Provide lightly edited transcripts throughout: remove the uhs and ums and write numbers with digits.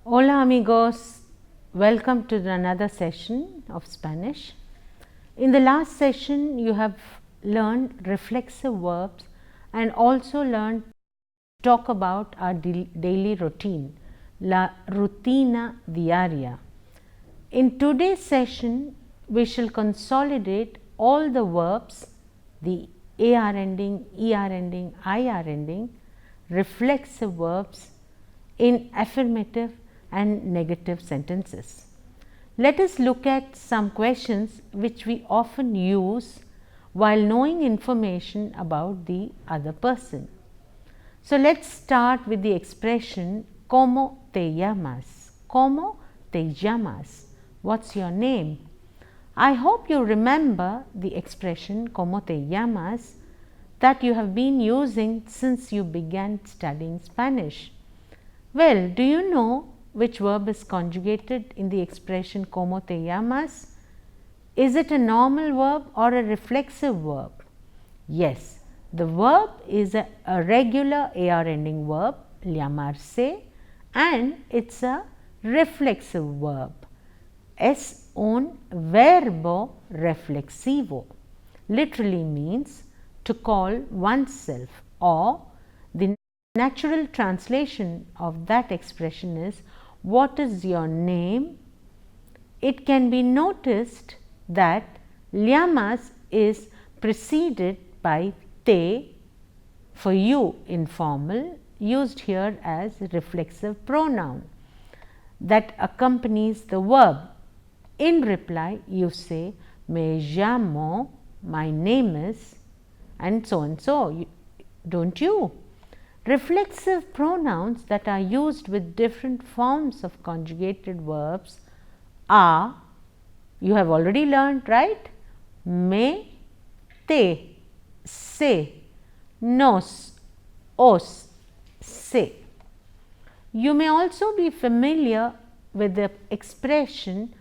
Hola amigos, welcome to another session of Spanish. In the last session you have learned reflexive verbs and also learned to talk about our daily routine, la rutina diaria. In today's session we shall consolidate all the verbs, the AR ending, ER ending, IR ending, reflexive verbs in affirmative and negative sentences. Let us look at some questions which we often use while knowing information about the other person. So, let us start with the expression ¿Cómo te llamas? ¿Cómo te llamas? What's your name? I hope you remember the expression ¿Cómo te llamas? That you have been using since you began studying Spanish. Well, do you know which verb is conjugated in the expression ¿Cómo te llamas? Is it a normal verb or a reflexive verb? Yes, the verb is a regular AR ending verb, llamarse, and it's a reflexive verb. Es un verbo reflexivo. Literally means to call oneself, or the natural translation of that expression is what is your name? It can be noticed that llamas is preceded by te for you informal, used here as reflexive pronoun that accompanies the verb. In reply you say me llamo, my name is, and so, don't you? Reflexive pronouns that are used with different forms of conjugated verbs are, you have already learned, right? Me, te, se, nos, os, se. You may also be familiar with the expression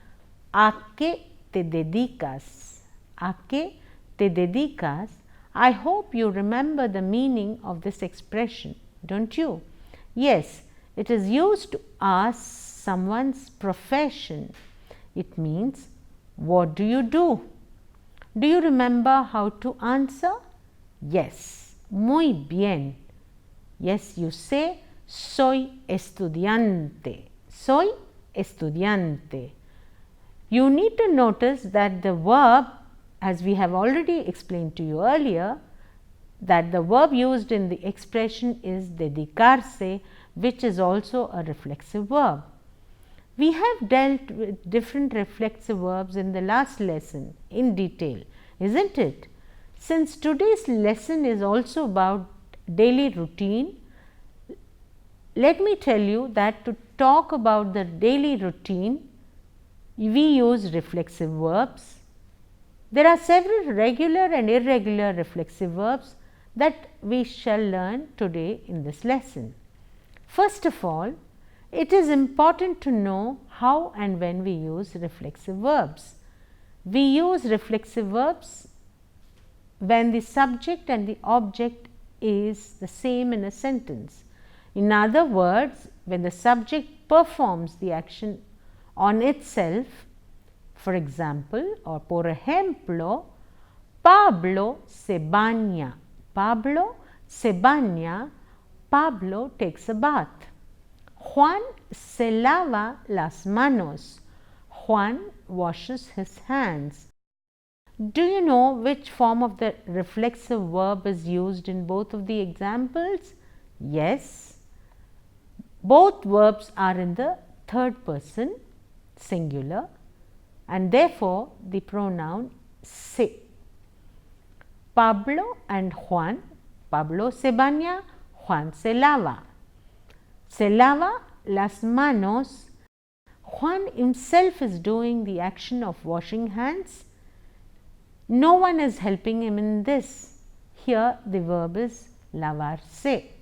¿a qué te dedicas? ¿A qué te dedicas? I hope you remember the meaning of this expression, don't you? Yes, it is used to ask someone's profession. It means, what do you do? Do you remember how to answer? Yes, muy bien. Yes, you say, soy estudiante. Soy estudiante. You need to notice that the verb, as we have already explained to you earlier, that the verb used in the expression is dedicarse, which is also a reflexive verb. We have dealt with different reflexive verbs in the last lesson in detail, isn't it? Since today's lesson is also about daily routine, let me tell you that to talk about the daily routine, we use reflexive verbs. There are several regular and irregular reflexive verbs that we shall learn today in this lesson. First of all, it is important to know how and when we use reflexive verbs. We use reflexive verbs when the subject and the object is the same in a sentence. In other words, when the subject performs the action on itself, for example, or por ejemplo, Pablo se baña. Pablo se baña. Pablo takes a bath. Juan se lava las manos. Juan washes his hands. Do you know which form of the reflexive verb is used in both of the examples? Yes. Both verbs are in the third person, singular, and therefore the pronoun se. Pablo and Juan, Pablo se baña, Juan se lava. Se lava las manos. Juan himself is doing the action of washing hands. No one is helping him in this. Here the verb is lavarse.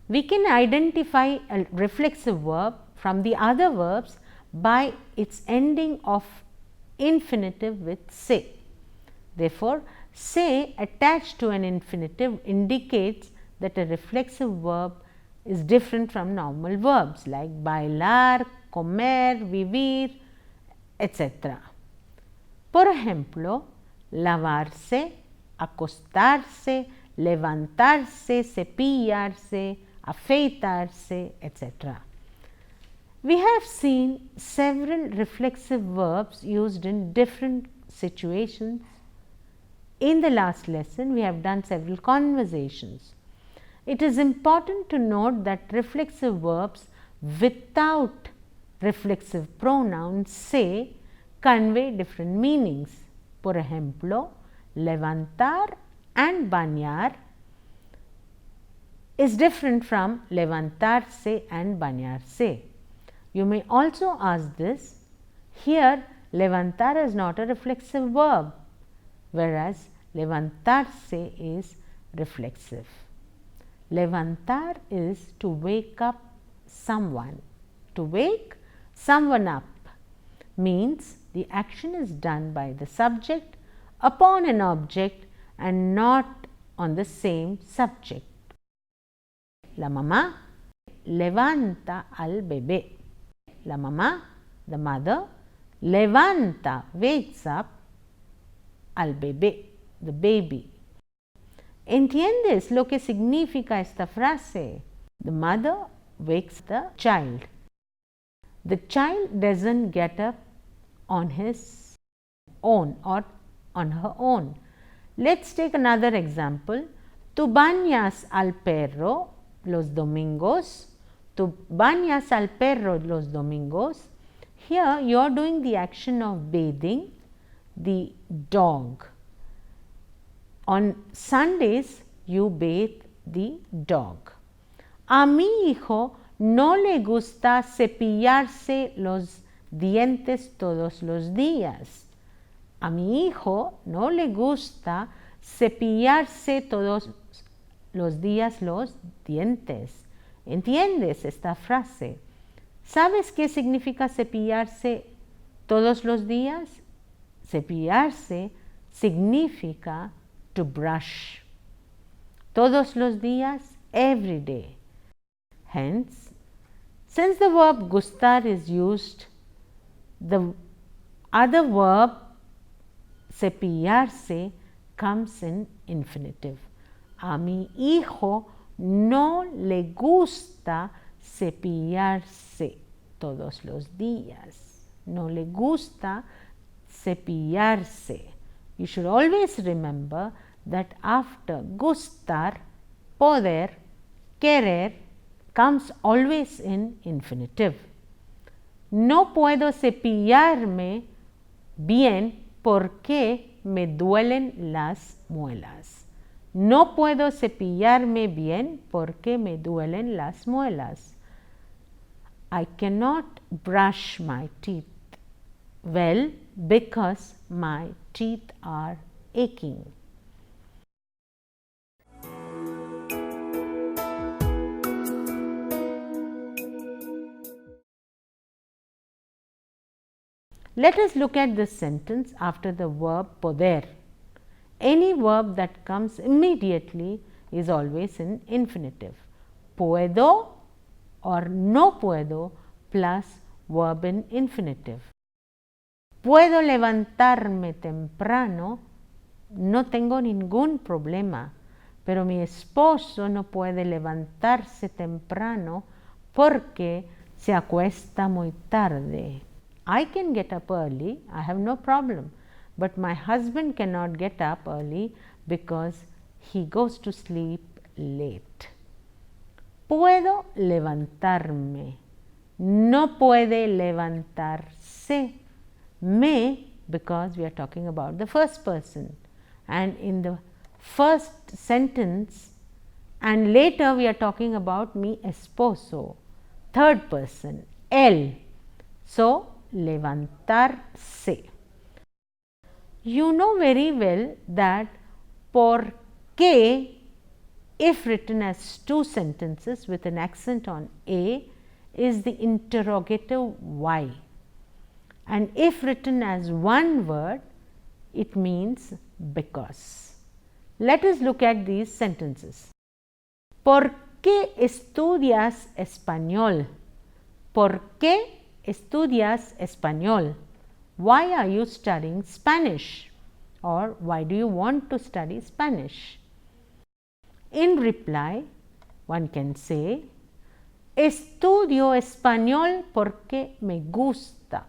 We can identify a reflexive verb from the other verbs by its ending of infinitive with se. Therefore, se attached to an infinitive indicates that a reflexive verb is different from normal verbs like bailar, comer, vivir, etc. Por ejemplo, lavarse, acostarse, levantarse, cepillarse, afeitarse, etc. We have seen several reflexive verbs used in different situations. In the last lesson, we have done several conversations. It is important to note that reflexive verbs without reflexive pronouns se convey different meanings. Por ejemplo, levantar and bañar is different from levantarse and bañarse. You may also ask this, here levantar is not a reflexive verb, whereas levantarse is reflexive. Levantar is to wake up someone. To wake someone up means the action is done by the subject upon an object and not on the same subject. La mamá levanta al bebé. La mamá, the mother, levanta, wakes up al bebé, the baby. ¿Entiendes lo que significa esta frase? The mother wakes the child. The child doesn't get up on his own or on her own. Let's take another example. Tú bañas al perro los domingos. Tú bañas al perro los domingos. Here you are doing the action of bathing the dog. On Sundays you bathe the dog. A mi hijo no le gusta cepillarse los dientes todos los días. A mi hijo no le gusta cepillarse todos los días los dientes. ¿Entiendes esta frase? ¿Sabes qué significa cepillarse todos los días? Cepillarse significa to brush. Todos los días, every day. Hence, since the verb gustar is used, the other verb cepillarse comes in infinitive. A mi hijo no le gusta cepillarse todos los días. No le gusta cepillarse. You should always remember that after gustar, poder, querer comes always in infinitive. No puedo cepillarme bien porque me duelen las muelas. No puedo cepillarme bien porque me duelen las muelas. I cannot brush my teeth well because my teeth are aching. Let us look at this sentence after the verb poder. Any verb that comes immediately is always in infinitive. Puedo or no puedo plus verb in infinitive. Puedo levantarme temprano, no tengo ningún problema, pero mi esposo no puede levantarse temprano porque se acuesta muy tarde. I can get up early, I have no problem, but my husband cannot get up early because he goes to sleep late. Puedo levantarme, no puede levantarse. Me, because we are talking about the first person, and in the first sentence and later we are talking about mi esposo, third person, él. So, levantarse. You know very well that por qué, if written as two sentences with an accent on a, is the interrogative why. and if written as one word, it means because. Let us look at these sentences. ¿Por qué estudias español? ¿Por qué estudias español? Why are you studying Spanish? Or why do you want to study Spanish? In reply, one can say, estudio español porque me gusta.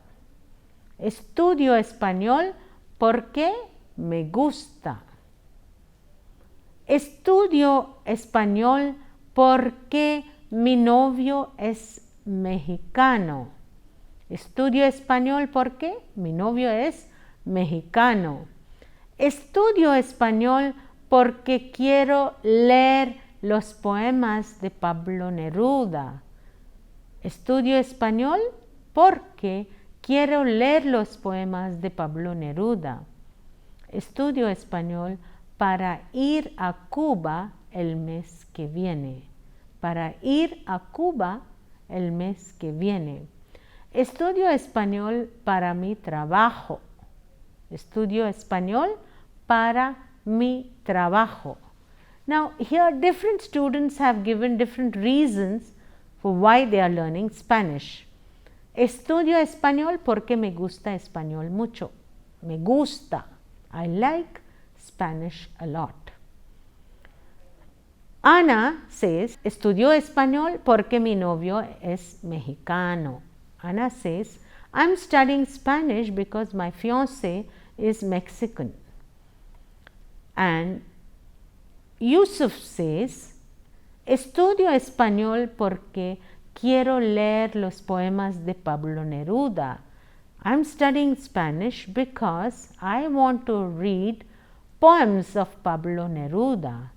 Estudio español porque me gusta. Estudio español porque mi novio es mexicano. Estudio español porque mi novio es mexicano. Estudio español porque quiero leer los poemas de Pablo Neruda. Estudio español porque quiero leer los poemas de Pablo Neruda. Estudio español para ir a Cuba el mes que viene. Para ir a Cuba el mes que viene. Estudio español para mi trabajo. Estudio español para mi trabajo. Now, here different students have given different reasons for why they are learning Spanish. Estudio español porque me gusta español mucho. Me gusta. I like Spanish a lot. Ana says, estudio español porque mi novio es mexicano. Ana says, I'm studying Spanish because my fiancé is Mexican. And Yusuf says, estudio español porque quiero leer los poemas de Pablo Neruda. I'm studying Spanish because I want to read poems of Pablo Neruda.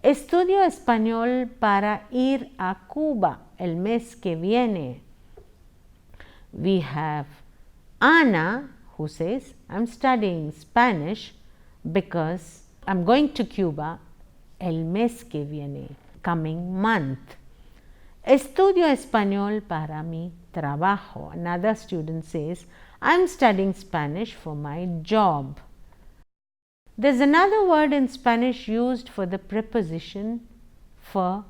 Estudio español para ir a Cuba el mes que viene. We have Ana who says, I'm studying Spanish because I'm going to Cuba el mes que viene, coming month. Estudio español para mi trabajo. Another student says, I'm studying Spanish for my job. There's another word in Spanish used for the preposition for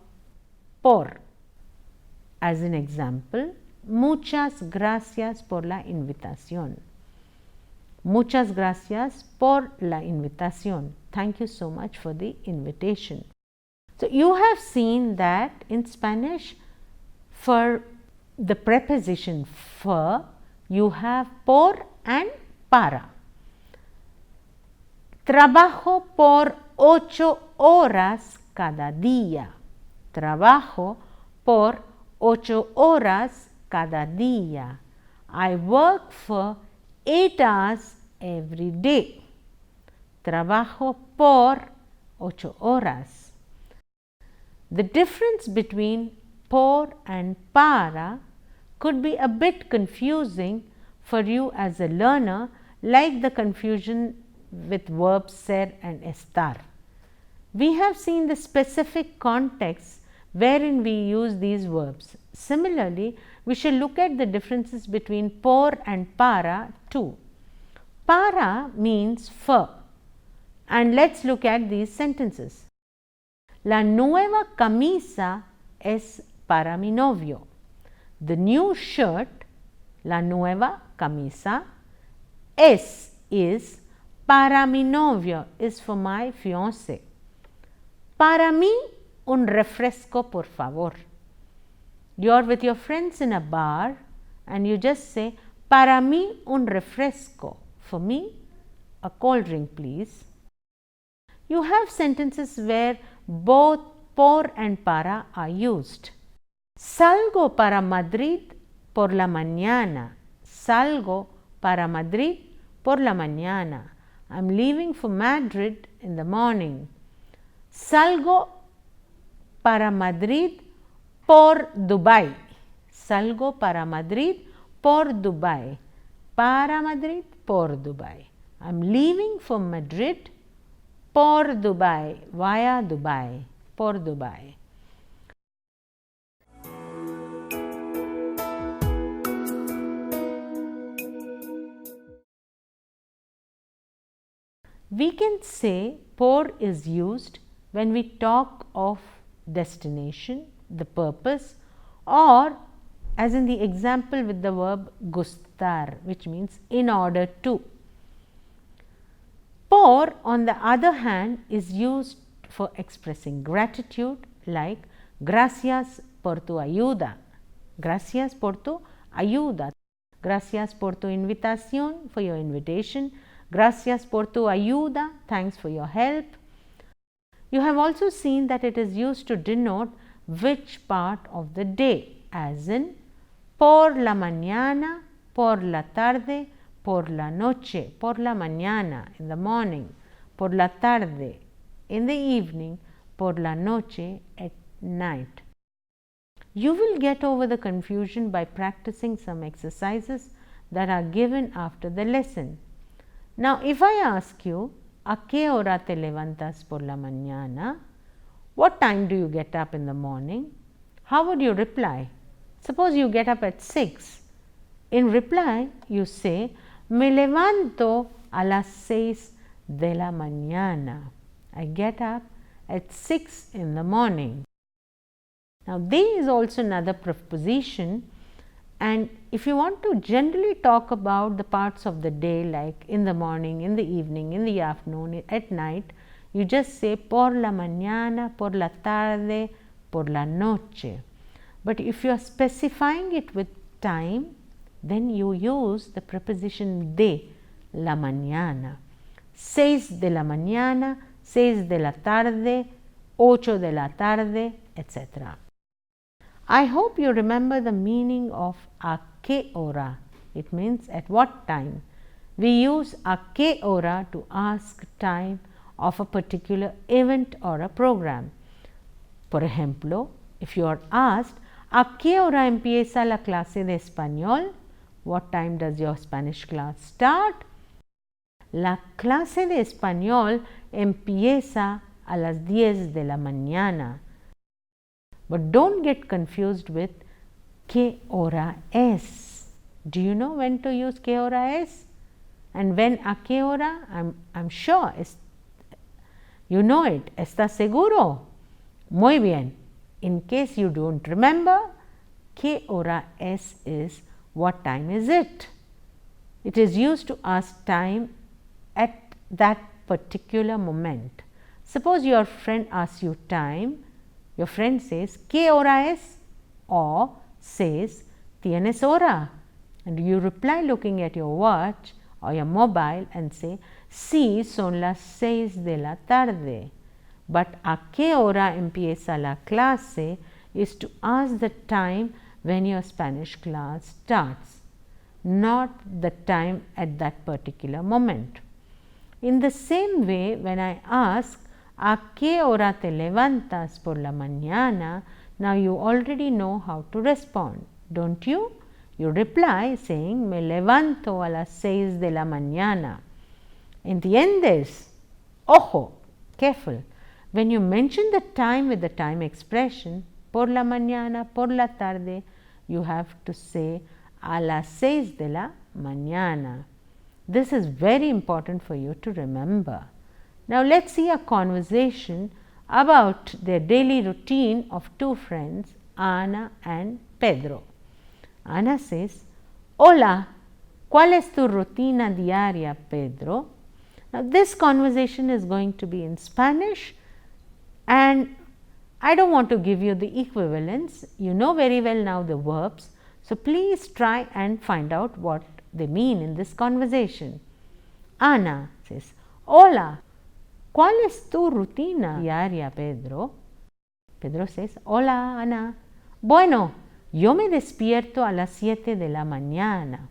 por. As an example, muchas gracias por la invitación. Muchas gracias por la invitación. Thank you so much for the invitation. So, you have seen that in Spanish, for the preposition for, you have por and para. Trabajo por 8 horas cada día. Trabajo por 8 horas cada día. I work for 8 hours every day. Trabajo por 8 horas. The difference between por and para could be a bit confusing for you as a learner, like the confusion with verbs ser and estar. We have seen the specific context wherein we use these verbs. Similarly, we shall look at the differences between por and para too. Para means for, and let's look at these sentences. La nueva camisa es para mi novio. The new shirt, la nueva camisa, is para mi novio, is for my fiancé. Para mí, un refresco, por favor. You are with your friends in a bar and you just say, para mí, un refresco. For me, a cold drink, please. You have sentences where both por and para are used. Salgo para Madrid por la mañana. Salgo para Madrid por la mañana. I'm leaving for Madrid in the morning. Salgo para Madrid por Dubai. Salgo para Madrid por Dubai. Para Madrid por Dubai. I'm leaving for Madrid por Dubai, via Dubai, por Dubai. We can say por is used when we talk of destination, the purpose, or as in the example with the verb gustar, which means in order to. Por, on the other hand, is used for expressing gratitude, like gracias por tu ayuda. Gracias por tu ayuda. Gracias por tu invitación, for your invitation. Gracias por tu ayuda, thanks for your help. You have also seen that it is used to denote which part of the day, as in por la mañana, por la tarde, por la noche. Por la mañana, in the morning. Por la tarde, in the evening. Por la noche, at night. You will get over the confusion by practicing some exercises that are given after the lesson. Now, if I ask you, ¿a qué hora te levantas por la mañana? What time do you get up in the morning? How would you reply? Suppose you get up at 6. In reply, you say, me levanto a las 6 de la mañana. I get up at 6 in the morning. Now, there is also another preposition, and if you want to generally talk about the parts of the day, like in the morning, in the evening, in the afternoon, at night, you just say por la mañana, por la tarde, por la noche. But if you are specifying it with time, then you use the preposition de, la mañana. 6 de la mañana, 6 de la tarde, 8 de la tarde, etc. I hope you remember the meaning of a qué hora. It means at what time. We use a qué hora to ask time of a particular event or a program. Por ejemplo, if you are asked, ¿a qué hora empieza la clase de español? What time does your Spanish class start? La clase de español empieza a las 10 de la mañana. But don't get confused with ¿qué hora es? Do you know when to use ¿qué hora es? And when ¿a qué hora? I'm sure. You know it. ¿Estás seguro? Muy bien. In case you don't remember, ¿qué hora es is what time is it? It is used to ask time at that particular moment. Suppose your friend asks you time. Your friend says, ¿qué hora es? Or says, ¿tienes hora? And you reply looking at your watch or your mobile and say, sí, son las 6 de la tarde. But ¿a qué hora empieza la clase? Is to ask the time when your Spanish class starts, not the time at that particular moment. In the same way, when I ask, ¿a qué hora te levantas por la mañana? Now you already know how to respond, don't you? You reply saying, me levanto a las 6 de la mañana. ¿Entiendes? Ojo, careful. When you mention the time with the time expression, por la mañana, por la tarde, you have to say, a las 6 de la mañana. This is very important for you to remember. Now, let's see a conversation about their daily routine of two friends, Ana and Pedro. Ana says, hola, ¿cuál es tu rutina diaria, Pedro? Now, this conversation is going to be in Spanish, and I don't want to give you the equivalents. You know very well now the verbs. So, please try and find out what they mean in this conversation. Ana says, hola, ¿cuál es tu rutina diaria, Pedro? Pedro says, hola, Ana. Bueno, yo me despierto a las 7 de la mañana.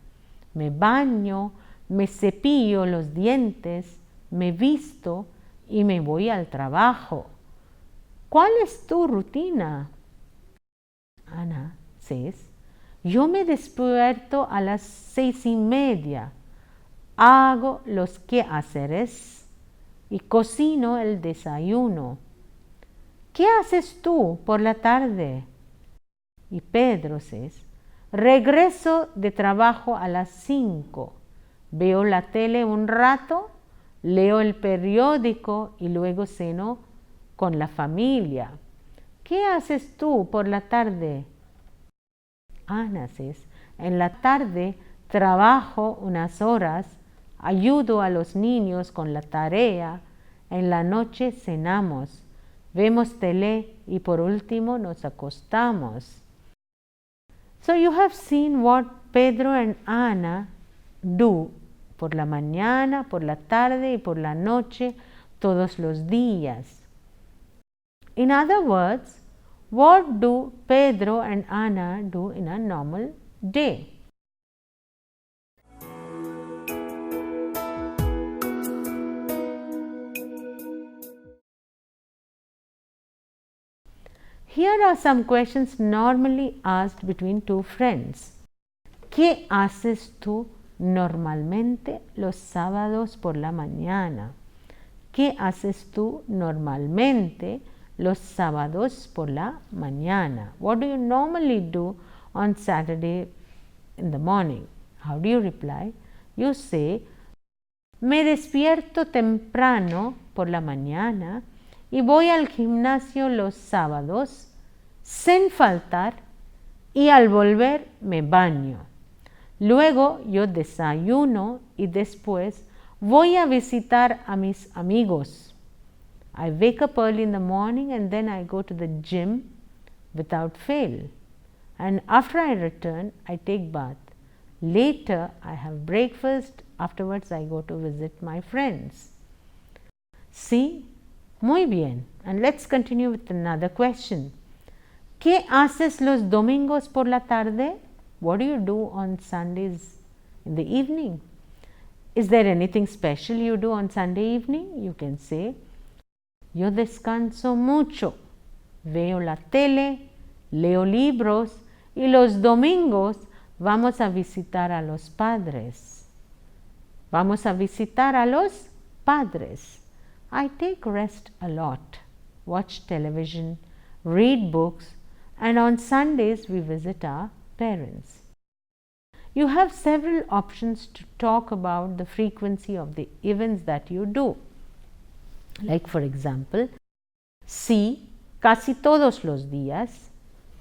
Me baño, me cepillo los dientes, me visto y me voy al trabajo. ¿Cuál es tu rutina? Ana says, yo me despierto a las 6:30. Hago los quehaceres y cocino el desayuno. ¿Qué haces tú por la tarde? Y Pedro says, regreso de trabajo a las 5. Veo la tele un rato, leo el periódico y luego ceno con la familia. ¿Qué haces tú por la tarde? Ana says, en la tarde trabajo unas horas, ayudo a los niños con la tarea, en la noche cenamos, vemos tele y por último nos acostamos. So you have seen what Pedro and Ana do por la mañana, por la tarde y por la noche todos los días. In other words, what do Pedro and Ana do in a normal day? Here are some questions normally asked between two friends. ¿Qué haces tú normalmente los sábados por la mañana? ¿Qué haces tú normalmente los sábados por la mañana? What do you normally do on Saturday in the morning? How do you reply? You say, me despierto temprano por la mañana y voy al gimnasio los sábados sin faltar y al volver me baño. Luego yo desayuno y después voy a visitar a mis amigos. I wake up early in the morning and then I go to the gym without fail. And after I return, I take bath. Later, I have breakfast. Afterwards, I go to visit my friends. See? Muy bien. And let's continue with another question. ¿Qué haces los domingos por la tarde? What do you do on Sundays in the evening? Is there anything special you do on Sunday evening? You can say, yo descanso mucho, veo la tele, leo libros y los domingos vamos a visitar a los padres. Vamos a visitar a los padres. I take rest a lot, watch television, read books, and on Sundays we visit our parents. You have several options to talk about the frequency of the events that you do. Like for example, sí, casi todos los días,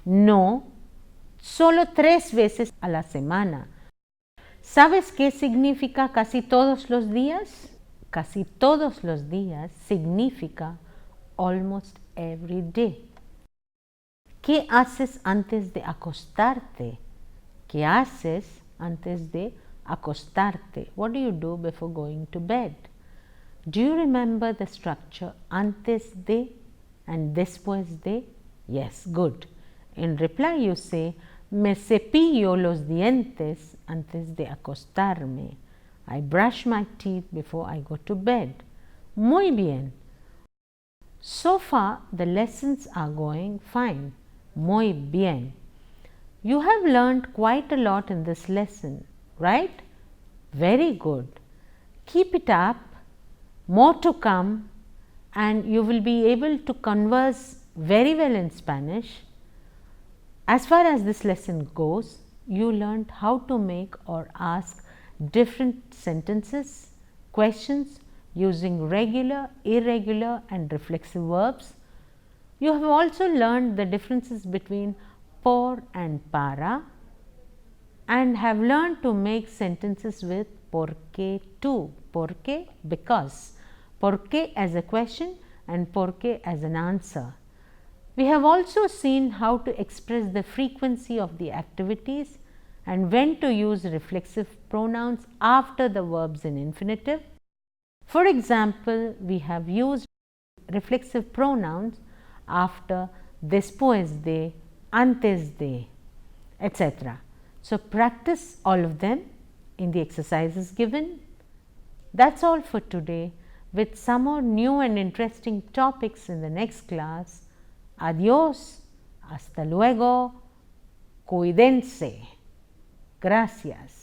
no, solo 3 veces a la semana. ¿Sabes qué significa casi todos los días? Casi todos los días significa almost every day. ¿Qué haces antes de acostarte? ¿Qué haces antes de acostarte? What do you do before going to bed? Do you remember the structure antes de and después de? Yes, good. In reply you say, me cepillo los dientes antes de acostarme. I brush my teeth before I go to bed. Muy bien. So far the lessons are going fine. Muy bien. You have learned quite a lot in this lesson, right? Very good. Keep it up. More to come, and you will be able to converse very well in Spanish. As far as this lesson goes, you learned how to make or ask different sentences, questions using regular, irregular and reflexive verbs. You have also learned the differences between por and para and have learned to make sentences with porque too. Porque, because. Porque as a question and porque as an answer. We have also seen how to express the frequency of the activities and when to use reflexive pronouns after the verbs in infinitive. For example, we have used reflexive pronouns after después de, antes de, etc. So, practice all of them in the exercises given. That's all for today. With some more new and interesting topics in the next class. Adiós, hasta luego, cuídense. Gracias.